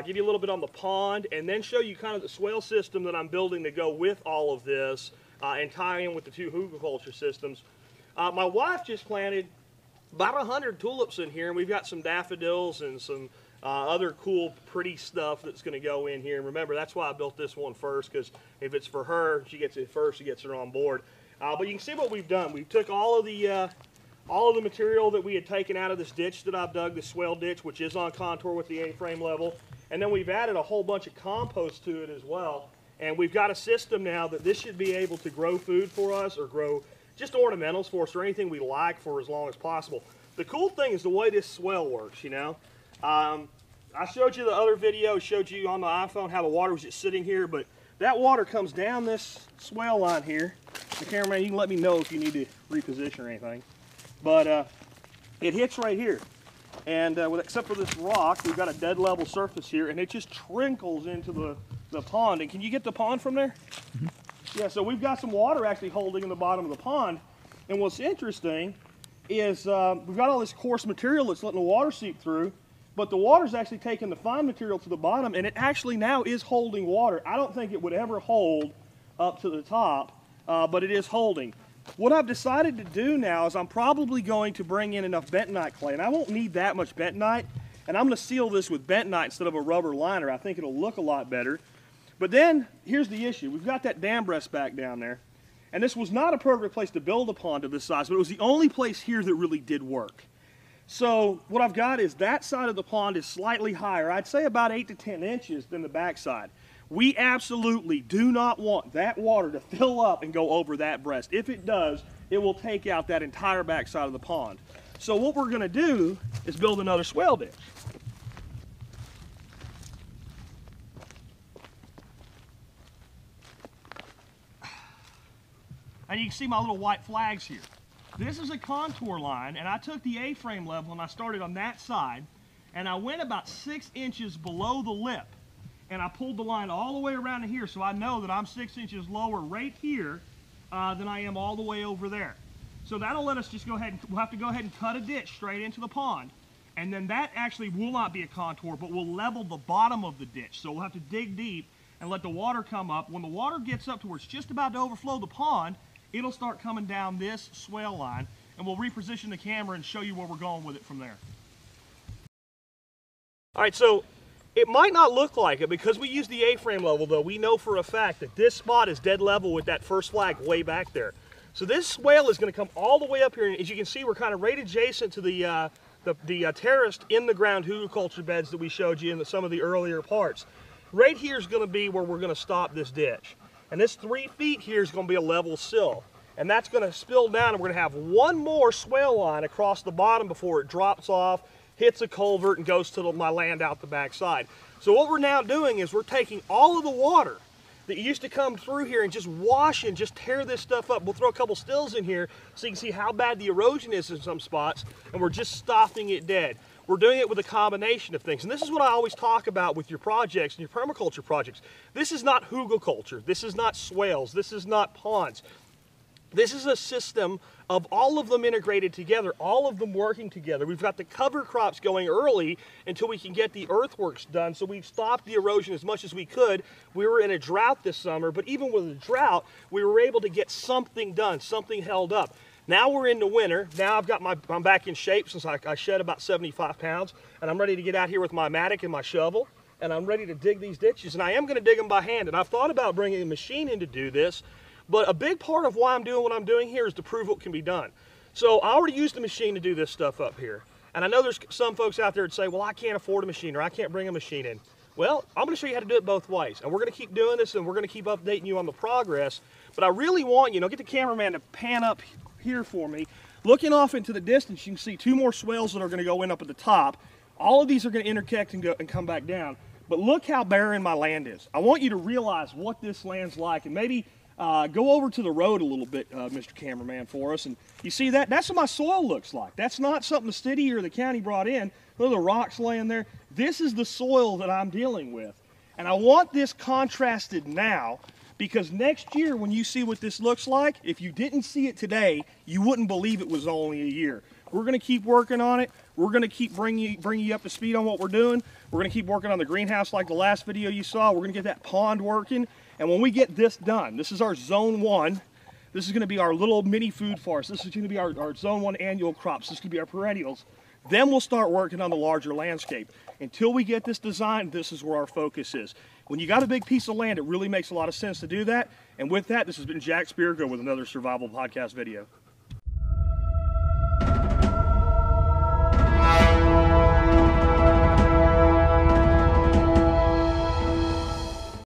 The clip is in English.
give you a little bit on the pond, and then show you kind of the swale system that I'm building to go with all of this, and tie in with the two hugelkultur systems. My wife just planted about 100 tulips in here, and we've got some daffodils and some other cool, pretty stuff that's going to go in here. And remember, that's why I built this one first, because if it's for her, she gets it first, she gets her on board. But you can see what we've done. We took all of the material that we had taken out of this ditch that I've dug, this swale ditch, which is on contour with the A-frame level, and then we've added a whole bunch of compost to it as well. And we've got a system now that this should be able to grow food for us, or grow just ornamentals for us, or anything we like for as long as possible. The cool thing is the way this swale works, you know. I showed you the other video, showed you on the iPhone how the water was just sitting here, but that water comes down this swale line here. The cameraman, you can let me know if you need to reposition or anything. But it hits right here. And except for this rock, we've got a dead level surface here, and it just trickles into the pond. And can you get the pond from there? Mm-hmm. Yeah, so we've got some water actually holding in the bottom of the pond. And what's interesting is we've got all this coarse material that's letting the water seep through, but the water's actually taking the fine material to the bottom, and it actually now is holding water. I don't think it would ever hold up to the top, but it is holding. What I've decided to do now is I'm probably going to bring in enough bentonite clay, and I won't need that much bentonite, and I'm going to seal this with bentonite instead of a rubber liner. I think it'll look a lot better. But then, here's the issue. We've got that dam breast back down there, and this was not a perfect place to build a pond of this size, but it was the only place here that really did work. So what I've got is that side of the pond is slightly higher. I'd say about 8 to 10 inches than the back side. We absolutely do not want that water to fill up and go over that breast. If it does, it will take out that entire back side of the pond. So what we're going to do is build another swale ditch. And you can see my little white flags here. This is a contour line, and I took the A-frame level and I started on that side, and I went about 6 inches below the lip, and I pulled the line all the way around to here, so I know that I'm 6 inches lower right here than I am all the way over there. So that'll let us just go ahead, we'll have to go ahead and cut a ditch straight into the pond, and then that actually will not be a contour, but will level the bottom of the ditch. So we'll have to dig deep and let the water come up. When the water gets up to where it's just about to overflow the pond, it'll start coming down this swale line, and we'll reposition the camera and show you where we're going with it from there. All right, so it might not look like it because we use the A-frame level, though. We know for a fact that this spot is dead level with that first flag way back there. So this swale is going to come all the way up here, and as you can see, we're kind of right adjacent to the terraced in-the-ground hugelkultur beds that we showed you in some of the earlier parts. Right here is going to be where we're going to stop this ditch. And this 3 feet here is going to be a level sill. And that's going to spill down, and we're going to have one more swale line across the bottom before it drops off, hits a culvert, and goes to my land out the back side. So what we're now doing is we're taking all of the water that used to come through here and just wash and just tear this stuff up. We'll throw a couple stills in here so you can see how bad the erosion is in some spots, and we're just stopping it dead. We're doing it with a combination of things. And this is what I always talk about with your projects and your permaculture projects. This is not hugelkultur. This is not swales. This is not ponds. This is a system of all of them integrated together, all of them working together. We've got the cover crops going early until we can get the earthworks done. So we've stopped the erosion as much as we could. We were in a drought this summer, but even with a drought, we were able to get something done, something held up. Now we're into winter. Now I'm back in shape since I shed about 75 pounds, and I'm ready to get out here with my mattock and my shovel, and I'm ready to dig these ditches, and I am going to dig them by hand. And I've thought about bringing a machine in to do this, but a big part of why I'm doing what I'm doing here is to prove what can be done. So I already used the machine to do this stuff up here, and I know there's some folks out there that say, well, I can't afford a machine, or I can't bring a machine in. Well, I'm going to show you how to do it both ways, and we're going to keep doing this, and we're going to keep updating you on the progress. But I really want you, get the cameraman to pan up here for me. Looking off into the distance, you can see 2 more swales that are going to go in up at the top. All of these are going to interconnect and come back down. But look how barren my land is. I want you to realize what this land's like, and maybe go over to the road a little bit, Mr. Cameraman, for us. And you see that? That's what my soil looks like. That's not something the city or the county brought in. Look at the rocks laying there. This is the soil that I'm dealing with. And I want this contrasted now, because next year when you see what this looks like, if you didn't see it today, you wouldn't believe it was only a year. We're going to keep working on it. We're going to keep bringing you up to speed on what we're doing. We're going to keep working on the greenhouse like the last video you saw. We're going to get that pond working. And when we get this done, this is our zone 1. This is going to be our little mini food forest. This is going to be our zone 1 annual crops. This is going to be our perennials. Then we'll start working on the larger landscape. Until we get this designed, this is where our focus is. When you got a big piece of land, it really makes a lot of sense to do that. And with that, this has been Jack Speargo with another Survival Podcast video.